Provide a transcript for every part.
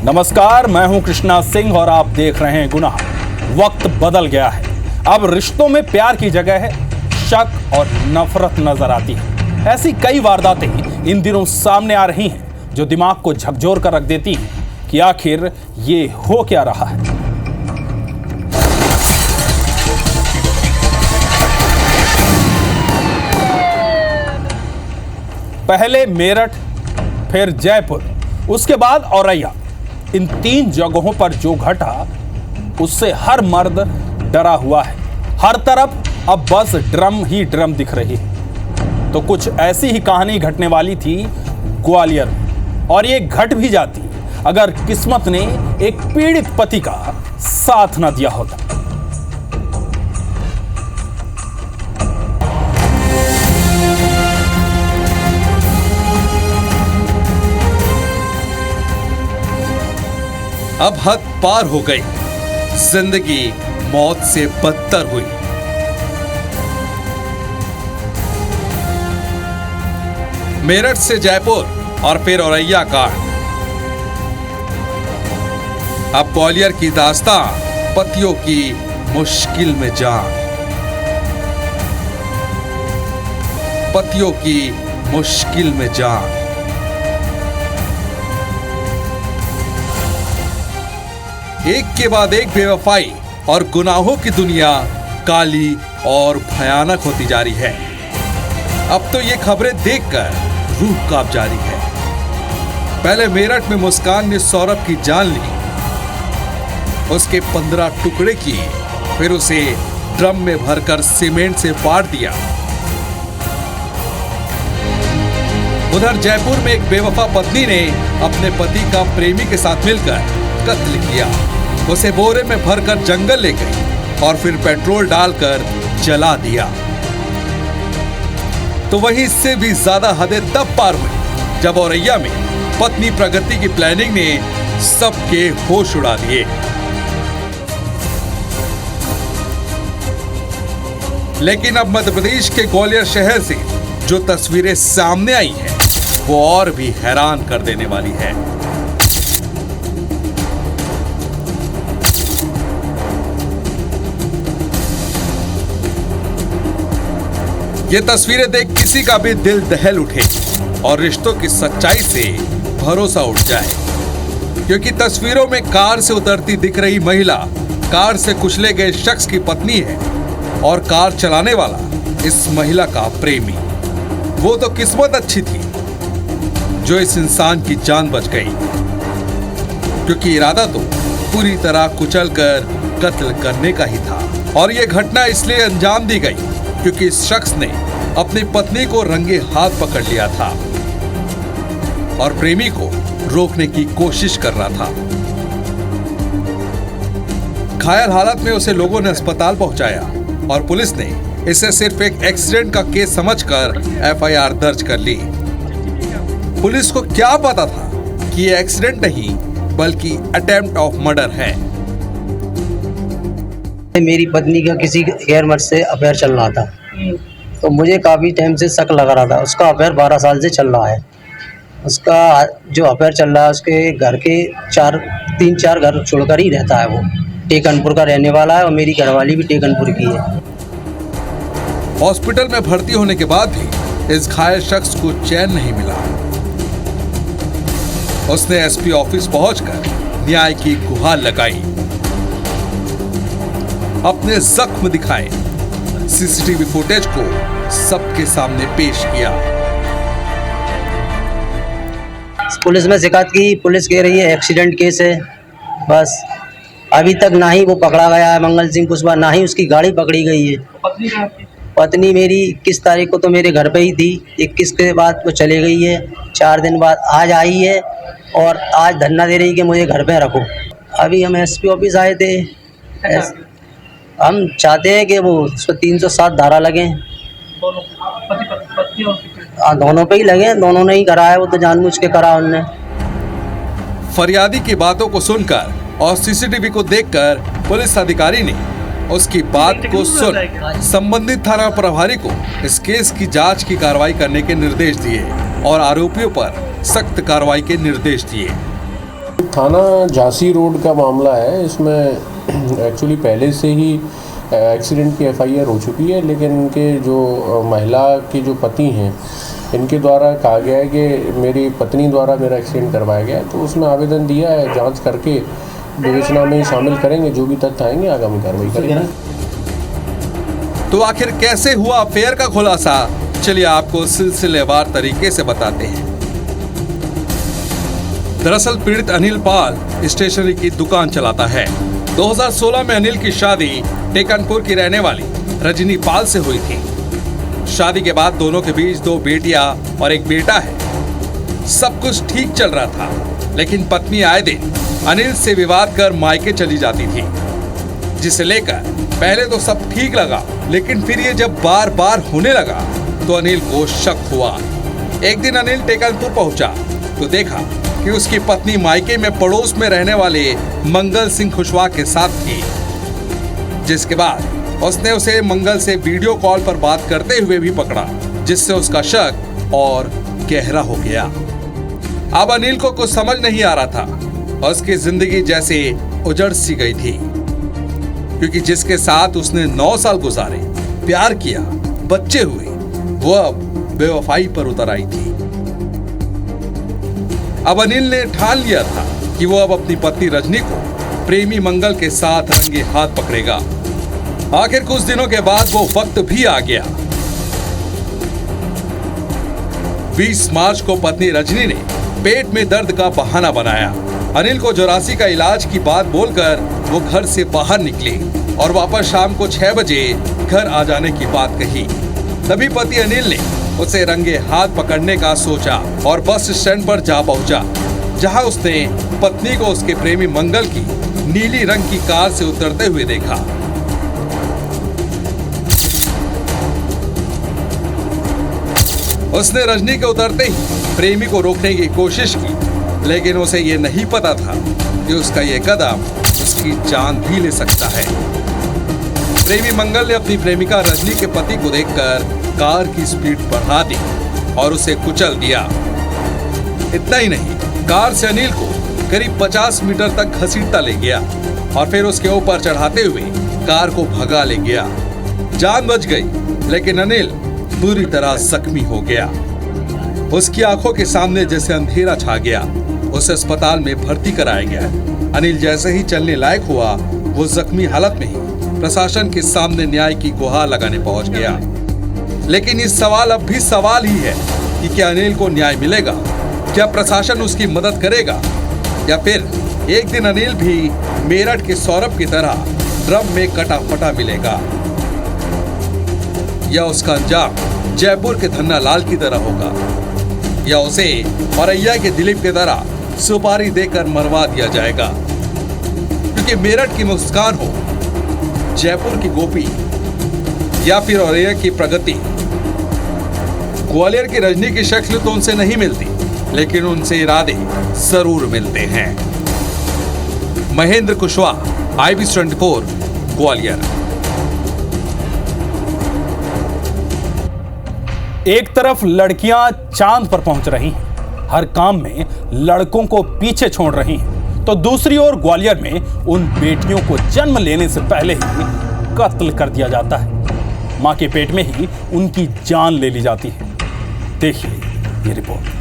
नमस्कार, मैं हूं कृष्णा सिंह और आप देख रहे हैं गुनाह। वक्त बदल गया है। अब रिश्तों में प्यार की जगह है शक और नफरत नजर आती है। ऐसी कई वारदातें इन दिनों सामने आ रही हैं जो दिमाग को झकझोर कर रख देती हैं कि आखिर ये हो क्या रहा है। पहले मेरठ, फिर जयपुर, उसके बाद औरैया। इन 3 जगहों पर जो घटा उससे हर मर्द डरा हुआ है। हर तरफ अब बस ड्रम ही ड्रम दिख रही है। तो कुछ ऐसी ही कहानी घटने वाली थी ग्वालियर में, और ये घट भी जाती अगर किस्मत ने एक पीड़ित पति का साथ न दिया होता। अब हद पार हो गई, जिंदगी मौत से बदतर हुई। मेरठ से जयपुर और फिर औरैया कांड। अब ग्वालियर की दास्तां, पतियों की मुश्किल में जान। पतियों की मुश्किल में जान। एक के बाद एक बेवफाई और गुनाहों की दुनिया काली और भयानक होती जा रही है। अब तो ये खबरें देखकर रूह कांप जा रही है। पहले मेरठ में मुस्कान ने सौरभ की जान ली, उसके 15 टुकड़े किए, फिर उसे ड्रम में भरकर सीमेंट से फाड़ दिया। उधर जयपुर में एक बेवफा पत्नी ने अपने पति का प्रेमी के साथ मिलकर कत्ल किया। उसे बोरे में भरकर जंगल ले गई और फिर पेट्रोल डालकर जला दिया। तो वहीं इससे भी ज्यादा हदें तब पार हुई जब औरैया में पत्नी प्रगति की प्लानिंग ने सबके होश उड़ा दिए। लेकिन अब मध्य प्रदेश के ग्वालियर शहर से जो तस्वीरें सामने आई हैं, वो और भी हैरान कर देने वाली है। ये तस्वीरें देख किसी का भी दिल दहल उठे और रिश्तों की सच्चाई से भरोसा उठ जाए, क्योंकि तस्वीरों में कार से उतरती दिख रही महिला कार से कुचले गए शख्स की पत्नी है और कार चलाने वाला इस महिला का प्रेमी। वो तो किस्मत अच्छी थी जो इस इंसान की जान बच गई, क्योंकि इरादा तो पूरी तरह कुचलकर कत्ल करने का ही था। और ये घटना इसलिए अंजाम दी गई क्योंकि इस शख्स ने अपनी पत्नी को रंगे हाथ पकड़ लिया था और प्रेमी को रोकने की कोशिश कर रहा था। घायल हालत में उसे लोगों ने अस्पताल पहुंचाया और पुलिस ने इसे सिर्फ एक एक्सीडेंट का केस समझकर एफआईआर दर्ज कर ली। पुलिस को क्या पता था कि ये एक्सीडेंट नहीं बल्कि अटेम्प्ट ऑफ मर्डर है। मेरी पत्नी का किसी गैर मर्द से अफेयर चल रहा था, तो मुझे काफ़ी टाइम से शक लग रहा था। उसका अफेयर 12 साल से चल रहा है। उसका जो अफेयर चल रहा है उसके घर के 3-4 घर छोड़कर ही रहता है। वो टेकनपुर का रहने वाला है और मेरी घरवाली भी टेकनपुर की है। हॉस्पिटल में भर्ती होने के बाद भी इस घायल शख्स को चैन नहीं मिला। उसने एसपी ऑफिस पहुंचकर न्याय की गुहार लगाई, अपने जख्म दिखाए, सीसीटीवी फुटेज को सबके सामने पेश किया। पुलिस में शिकायत की, पुलिस कह रही है एक्सीडेंट केस है। बस अभी तक ना ही वो पकड़ा गया है मंगल सिंह कुशवाहा, ना ही उसकी गाड़ी पकड़ी गई है। पत्नी मेरी 21 तारीख को तो मेरे घर पे ही थी। 21 के बाद वो चली गई है। 4 दिन बाद आज आई है और आज धरना दे रही कि मुझे घर पे रखो। अभी हम एसपी ऑफिस आए थे। हम चाहते हैं कि वो उस पर 307 धारा लगे। दोनों पे ही लगे, दोनों ने ही करा है। वो तो जानबूझ के करा उनने। फरियादी की बातों को सुनकर और सीसीटीवी को देखकर पुलिस अधिकारी ने उसकी बात को सुन संबंधित थाना प्रभारी को इस केस की जांच की कार्रवाई करने के निर्देश दिए और आरोपियों पर सख्त कार्रवाई के निर्देश दिए। थाना झांसी रोड का मामला है। इसमें एक्चुअली पहले से ही एक्सीडेंट की एफआईआर हो चुकी है, लेकिन इनके जो महिला के जो पति हैं, इनके द्वारा कहा गया है कि मेरी पत्नी द्वारा मेरा एक्सीडेंट करवाया गया है। तो उसमें आवेदन दिया है, जांच करके विवेचना में शामिल करेंगे। जो भी तथ्य आएंगे आगामी कार्रवाई करेंगे। तो आखिर कैसे हुआ अफेयर का खुलासा, चलिए आपको सिलसिलेवार तरीके से बताते हैं। दरअसल पीड़ित अनिल पाल स्टेशनरी की दुकान चलाता है। 2016 में अनिल की शादी टेकनपुर की रहने वाली रजनी पाल से हुई थी। शादी के बाद दोनों के बीच 2 बेटियां और 1 बेटा है। सब कुछ ठीक चल रहा था, लेकिन पत्नी आए दिन अनिल से विवाद कर मायके चली जाती थी, जिसे लेकर पहले तो सब ठीक लगा, लेकिन फिर ये जब बार बार होने लगा तो अनिल को शक हुआ। एक दिन अनिल टेकनपुर पहुंचा तो देखा कि उसकी पत्नी मायके में पड़ोस में रहने वाले मंगल सिंह कुशवाहा के साथ थी, जिसके बाद उसने उसे मंगल से वीडियो कॉल पर बात करते हुए भी पकड़ा, जिससे उसका शक और गहरा हो गया। अब अनिल को कुछ समझ नहीं आ रहा था। उसकी जिंदगी जैसे उजड़ सी गई थी, क्योंकि जिसके साथ उसने 9 साल गुजारे, प्यार किया, बच्चे हुए, वो अब बेवफाई पर उतर आई थी। अब अनिल ने ठान लिया था कि वो अब अपनी पत्नी रजनी को प्रेमी मंगल के साथ रंगे हाथ पकड़ेगा। आखिर कुछ दिनों के बाद वो वक्त भी आ गया। 20 मार्च को पत्नी रजनी ने पेट में दर्द का बहाना बनाया। अनिल को जोरासी का इलाज की बात बोलकर वो घर से बाहर निकले और वापस शाम को 6 बजे घर आ जाने की बात कही। तभी पति अनिल ने उसे रंगे हाथ पकड़ने का सोचा और बस स्टैंड पर जा पहुंचा, जहां उसने पत्नी को उसके प्रेमी मंगल की नीली रंग की कार से उतरते हुए देखा। उसने रजनी के उतरते ही प्रेमी को रोकने की कोशिश की, लेकिन उसे ये नहीं पता था कि उसका ये कदम उसकी जान भी ले सकता है। प्रेमी मंगल ने अपनी प्रेमिका रजनी के पति को देखकर कार की स्पीड बढ़ा दी और उसे कुचल दिया। इतना ही नहीं, कार से अनिल को करीब 50 मीटर तक घसीटता ले गया और फिर उसके ऊपर चढ़ाते हुए कार को भगा ले गया। जान बच गई, लेकिन अनिल बुरी तरह जख्मी हो गया। उसकी आंखों के सामने जैसे अंधेरा छा गया। उसे अस्पताल में भर्ती कराया गया। अनिल जैसे ही चलने लायक हुआ, वो जख्मी हालत में ही प्रशासन के सामने न्याय की गुहार लगाने पहुंच गया। लेकिन इस सवाल अब भी सवाल ही है कि क्या अनिल को न्याय मिलेगा? क्या प्रशासन उसकी मदद करेगा? या फिर एक दिन अनिल भी मेरठ के सौरभ की तरह ड्रम में कटा फटा मिलेगा? या उसका अंजाम जयपुर के धन्ना लाल की तरह होगा? या उसे औरैया के दिलीप की तरह सुपारी देकर मरवा दिया जाएगा? क्योंकि मेरठ की मुस्कान हो, जयपुर की गोपी, या फिर औरैया की प्रगति, ग्वालियर की रजनी की शक्ल तो उनसे नहीं मिलती, लेकिन उनसे इरादे जरूर मिलते हैं। महेंद्र कुशवाहा, IBC24, ग्वालियर। एक तरफ लड़कियां चांद पर पहुंच रही हैं, हर काम में लड़कों को पीछे छोड़ रही हैं, तो दूसरी ओर ग्वालियर में उन बेटियों को जन्म लेने से पहले ही कत्ल कर दिया जाता है। मां के पेट में ही उनकी जान ले ली जाती है। देखिए ये रिपोर्ट।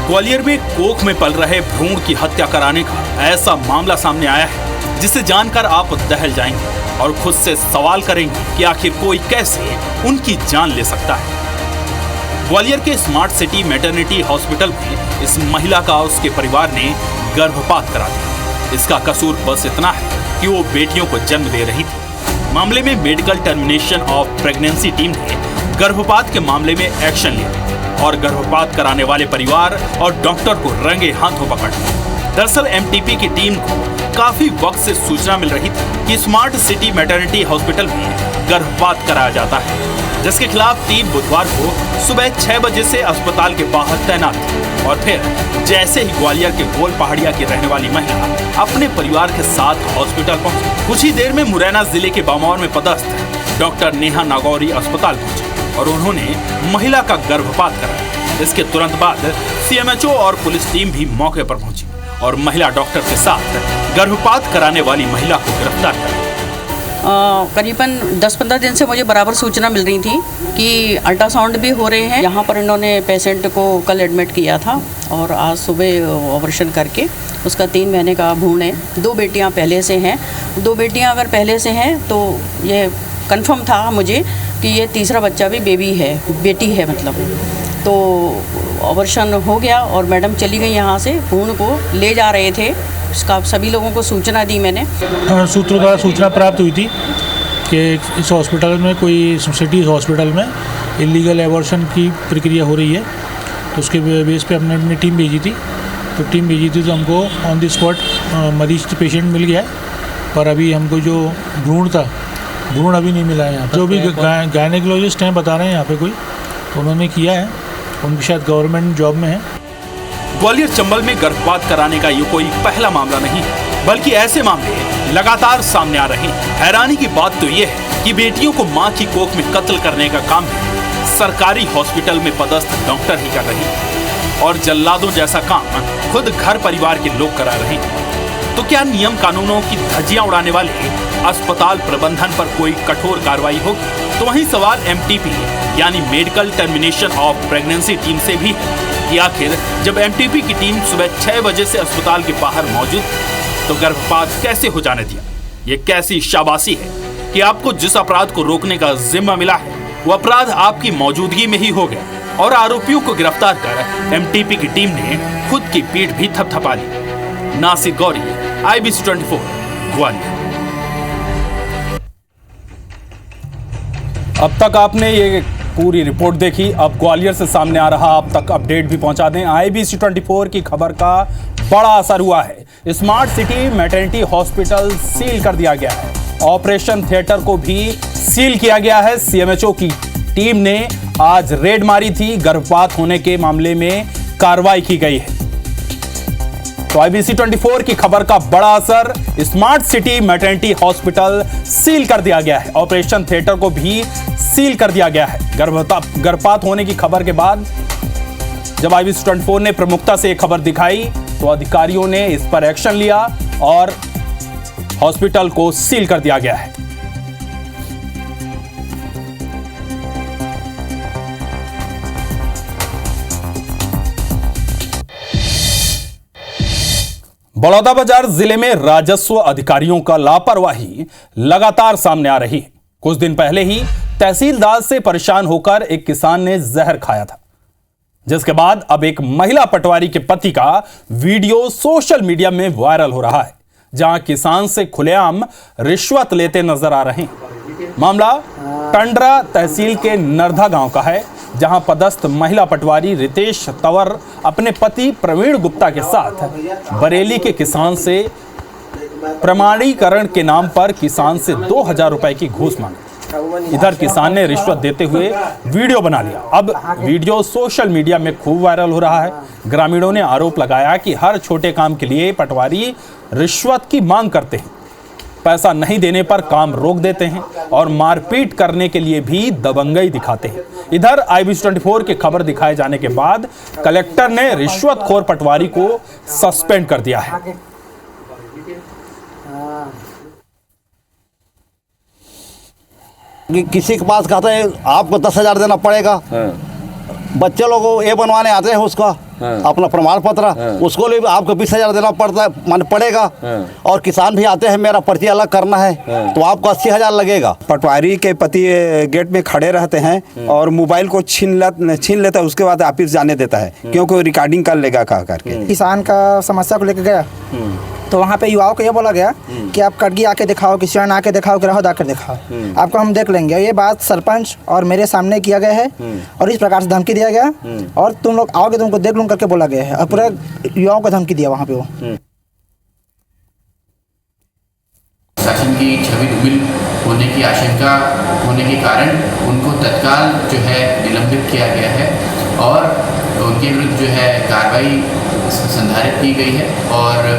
ग्वालियर में कोख में पल रहे भ्रूण की हत्या कराने का ऐसा मामला सामने आया है जिसे जानकर आप दहल जाएंगे और खुद से सवाल करेंगे कि आखिर कोई कैसे उनकी जान ले सकता है। ग्वालियर के स्मार्ट सिटी मैटरनिटी हॉस्पिटल में इस महिला का उसके परिवार ने गर्भपात करा दिया। इसका कसूर बस इतना है कि वो बेटियों को जन्म दे रही थी। मामले में medical termination of pregnancy team ने गर्भपात के मामले में एक्शन लिया और गर्भपात कराने वाले परिवार और डॉक्टर को रंगे हाथों पकड़ लिया। दरअसल एमटीपी की टीम को काफी वक्त से सूचना मिल रही थी कि स्मार्ट सिटी मैटरनिटी हॉस्पिटल में गर्भपात कराया जाता है, जिसके खिलाफ टीम बुधवार को सुबह 6 बजे से अस्पताल के बाहर तैनात थी। और फिर जैसे ही ग्वालियर के गोल पहाड़िया की रहने वाली महिला अपने परिवार के साथ हॉस्पिटल पहुंची, कुछ ही देर में मुरैना जिले के बामौर में पदस्थ डॉक्टर नेहा नागौरी अस्पताल पहुंचे और उन्होंने महिला का गर्भपात कराया। इसके तुरंत बाद सीएमएचओ और पुलिस टीम भी मौके पर पहुंची और महिला डॉक्टर के साथ गर्भपात कराने वाली महिला को गिरफ्तार किया। करीबन 10-15 दिन से मुझे बराबर सूचना मिल रही थी कि अल्ट्रासाउंड भी हो रहे हैं। यहाँ पर इन्होंने पेशेंट को कल एडमिट किया था और आज सुबह ऑपरेशन करके उसका 3 महीने का भ्रूण है। 2 बेटियाँ पहले से हैं। 2 बेटियाँ अगर पहले से हैं तो ये कंफर्म था मुझे कि ये तीसरा बच्चा भी बेटी है मतलब। तो ऑपरेशन हो गया और मैडम चली गई यहाँ से। भ्रूण को ले जा रहे थे, इसका सभी लोगों को सूचना दी मैंने। सूत्रों द्वारा सूचना प्राप्त हुई थी कि इस हॉस्पिटल में कोई सिटी हॉस्पिटल में इलीगल एबॉर्शन की प्रक्रिया हो रही है। तो उसके बेस पे हमने अपनी टीम भेजी थी। तो हमको ऑन द स्पॉट मरीज पेशेंट मिल गया है, पर अभी हमको जो भ्रूण अभी नहीं मिला है। यहाँ जो भी गायनेकोलॉजिस्ट हैं बता रहे हैं यहाँ पे कोई, तो उन्होंने किया है, उनकी शायद गवर्नमेंट जॉब में है। ग्वालियर चंबल में गर्भपात कराने का ये कोई पहला मामला नहीं है, बल्कि ऐसे मामले लगातार सामने आ रहे हैं। हैरानी की बात तो ये है कि बेटियों को मां की कोख में कत्ल करने का काम सरकारी हॉस्पिटल में पदस्थ डॉक्टर ही कर रहे हैं और जल्लादों जैसा काम खुद घर परिवार के लोग करा रहे हैं। तो क्या नियम कानूनों की धज्जियां उड़ाने वाले अस्पताल प्रबंधन पर कोई कठोर कार्रवाई होगी? तो वहीं सवाल एमटीपी यानी medical termination of pregnancy team से भी है कि आखिर जब एमटीपी की टीम सुबह 6 बजे से अस्पताल के बाहर मौजूद तो गर्भपात कैसे हो जाने दिया? ये कैसी शाबाशी है कि आपको जिस अपराध को रोकने का जिम्मा मिला है वो अपराध आपकी मौजूदगी में ही हो गया और आरोपियों को गिरफ्तार कर एमटीपी की टीम ने खुद की पीठ भी थपथपा ली। नासिर गौरी, IBC 24, ग्वालियर। अब तक आपने ये पूरी रिपोर्ट देखी। अब ग्वालियर से सामने आ रहा अब तक अपडेट भी पहुंचा दें। IBC 24 की खबर का बड़ा असर हुआ है। Smart city maternity hospital seal कर दिया गया है। ऑपरेशन थिएटर को भी सील किया गया है। सीएमएचओ की टीम ने आज रेड मारी थी। गर्भपात होने के मामले में कार्रवाई की गई है। तो IBC 24 की खबर का बड़ा असर। Smart city maternity hospital seal कर दिया गया है। ऑपरेशन थिएटर को भी सील कर दिया गया है। गर्भपात होने की खबर के बाद जब IBC 24 ने प्रमुखता से एक खबर दिखाई तो अधिकारियों ने इस पर एक्शन लिया और हॉस्पिटल को सील कर दिया गया है। बलौदाबाजार जिले में राजस्व अधिकारियों का लापरवाही लगातार सामने आ रही है। कुछ दिन पहले ही तहसीलदार से परेशान होकर एक किसान ने जहर खाया था, जिसके बाद अब एक महिला पटवारी के पति का वीडियो सोशल मीडिया में वायरल हो रहा है, जहां किसान से खुलेआम रिश्वत लेते नजर आ रहे हैं। मामला टंडरा तहसील के नरधा गांव का है, जहां पदस्थ महिला पटवारी रितेश तंवर अपने पति प्रवीण गुप्ता के साथ बरेली के किसान से प्रमाणीकरण के नाम पर किसान से 2000 रुपए की घूस मांगी। इधर किसान ने रिश्वत देते हुए वीडियो बना लिया। अब वीडियो सोशल मीडिया में खूब वायरल हो रहा है। ग्रामीणों ने आरोप लगाया कि हर छोटे काम के लिए पटवारी रिश्वत की मांग करते हैं, पैसा नहीं देने पर काम रोक देते हैं और मारपीट करने के लिए भी दबंगई दिखाते हैं। इधर IBC 24 की खबर दिखाए जाने के बाद कलेक्टर ने रिश्वतखोर पटवारी को सस्पेंड कर दिया है। किसी के पास कहते हैं आपको 10,000 देना पड़ेगा। बच्चे लोग को ये बनवाने आते हैं उसका अपना प्रमाण पत्र, उसको लिए आपको 20,000 देना पड़ता है मान पड़ेगा। और किसान भी आते हैं मेरा पर्ची अलग करना है तो आपको 80,000 लगेगा। पटवारी के पति गेट में खड़े रहते हैं और मोबाइल को छीन लेता है, उसके बाद ऑफिस जाने देता है क्योंकि रिकॉर्डिंग कर लेगा कह करके। किसान का समस्या को लेकर गया तो वहाँ पे युवाओं को ये बोला गया कि आप कटगी आके दिखाओ, किसान आके दिखाओ, ग्राहक आकर दिखाओ, आपको हम देख लेंगे। ये बात सरपंच और मेरे सामने किया गया है और इस प्रकार से धमकी दिया गया और तुम लोग आओगे तुमको देख लूँ करके बोला गया है और पूरे युवाओं को धमकी दिया वहाँ पे। वो शासन की छवि धूमिल होने की आशंका होने के कारण उनको तत्काल जो है निलंबित किया गया है और उनके विरुद्ध जो है कार्रवाई संधारित की गई है और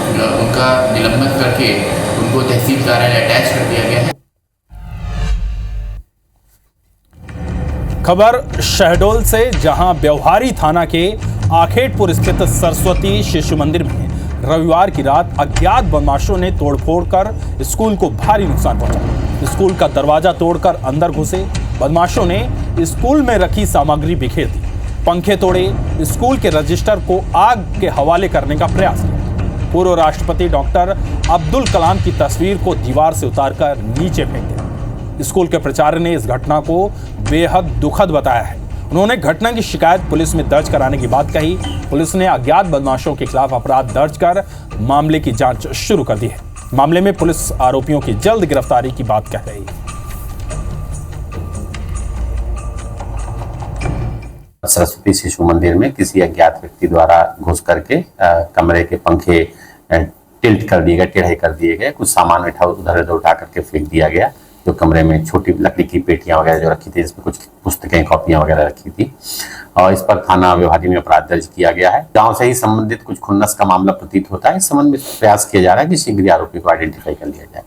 उनका निलंबित करके उनको तहसील कार्यालय अटैच कर दिया गया है। खबर शहडोल से, जहां व्यवहारी थाना के आखेटपुर स्थित सरस्वती शिशु मंदिर में रविवार की रात अज्ञात बदमाशों ने तोड़फोड़ कर स्कूल को भारी नुकसान पहुंचाया। स्कूल का दरवाजा तोड़कर अंदर घुसे बदमाशों ने स्कूल में रखी सामग्री बिखेर दी, पंखे तोड़े, स्कूल के रजिस्टर को आग के हवाले करने का प्रयास किया। पूर्व राष्ट्रपति डॉक्टर अब्दुल कलाम की तस्वीर को दीवार से उतारकर नीचे फेंक दिया। स्कूल के प्राचार्य ने इस घटना को बेहद दुखद बताया है। उन्होंने घटना की शिकायत पुलिस में दर्ज कराने की बात कही। पुलिस ने अज्ञात बदमाशों के खिलाफ अपराध दर्ज कर मामले की जांच शुरू कर दी है। मामले में पुलिस आरोपियों की जल्द गिरफ्तारी की बात कह रही है। सरस्वती शिशु मंदिर में किसी अज्ञात व्यक्ति द्वारा घुस करके कमरे के पंखे टिल्ट कर दिए गए, टेढ़े कर दिए गए, कुछ सामान उधर उधर उठा करके फेंक दिया गया। जो कमरे में छोटी लकड़ी की पेटियां वगैरह जो रखी थी, जिसमें कुछ पुस्तकें, कॉपियां वगैरह रखी थी, और इस पर थाना व्यवहारी में अपराध दर्ज किया गया है। गांव से ही संबंधित कुछ खुन्नस का मामला प्रतीत होता है। इस संबंध में प्रयास किया जा रहा है कि शीघ्र आरोपी को आइडेंटिफाई कर लिया जाए।